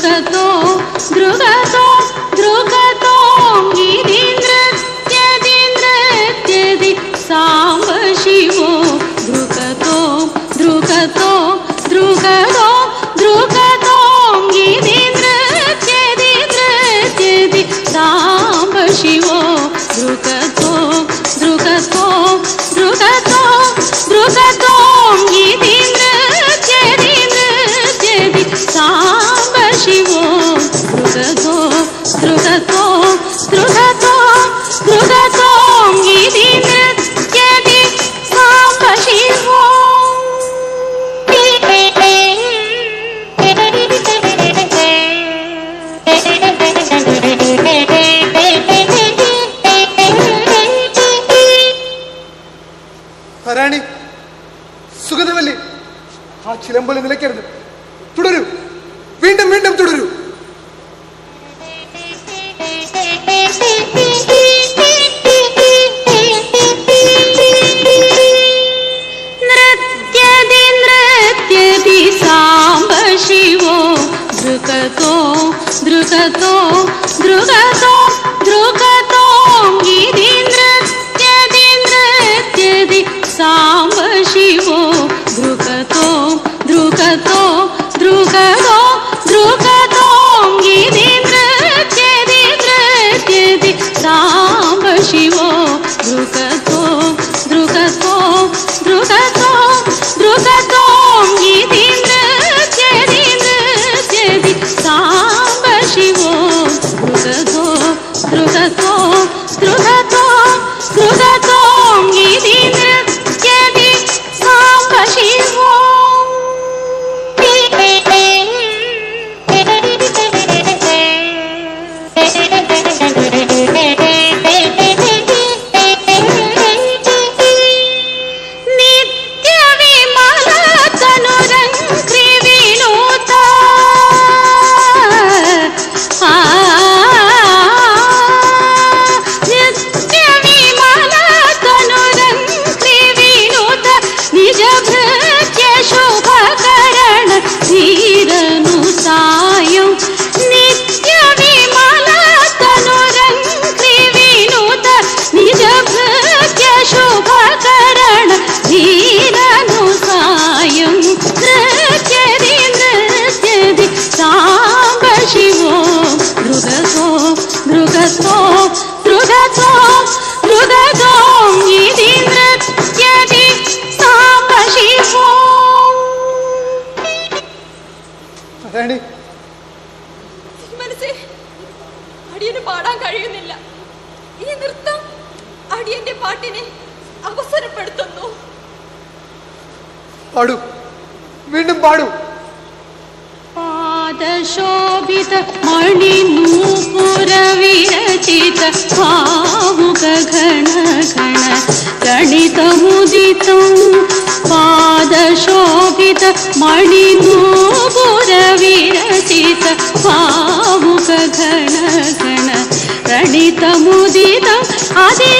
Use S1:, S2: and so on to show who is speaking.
S1: दृगतो दृगतो दृगतो गिरीन्द्रत्यदि नृत्यदि साम्ब शिवो दृगतो दृगतो दृगतो दृगतो गिरीन्द्रत्यदि नृत्यदि साम्ब शिवो दृगतो दृगतो दृगतो दृगतो गिरीन्द्रत्यदि नृत्यदि साम्ब शिवो दृगतो दृगतो दृगतो दृगतो गिरीन्द्रत्यदि साम्ब शिवो
S2: റാണി സുഗതവല്ലി, ആ ചിലമ്പല് നിലയ്ക്കരുത്. തുടരൂ, വീണ്ടും വീണ്ടും തുടരൂ.
S1: नृत्यदि नृत्यदि साम्ब शिवो दृगतो दृगतो दृगतो दृगतो गिरीन्द्रत्यदि नृत्यदि साम्ब शिवो दृगतो दृगतो दृगतो दृगतो गिरीन्द्रत्यदि नृत्यदि साम्ब शिवो दृगतो दृगतो दृगतो दृगतो गिरीन्द्रत्यदि नृत्यदि साम्ब शिवो दृगतो दृगतो दृगतो दृगतो गिरीन्द्रत्यदि साम्ब शिवो
S3: അടിയന് പാടാൻ കഴിയുന്നില്ല. ഈ നൃത്തം അടിയന്റെ പാട്ടിനെ അവസരപ്പെടുത്തുന്നു.
S2: പാടൂ, വീണ്ടും പാടൂ.
S1: പാദശോഭിത മണിനൂപുര വിരചിത ഭാവുക ഘന ഘന ഗണിത മുദിതം. പാദശോഭിത മണിനൂപുര വിരചിത ഭാവുക ഘന ഘന ഗണിത മുദിതം. അതി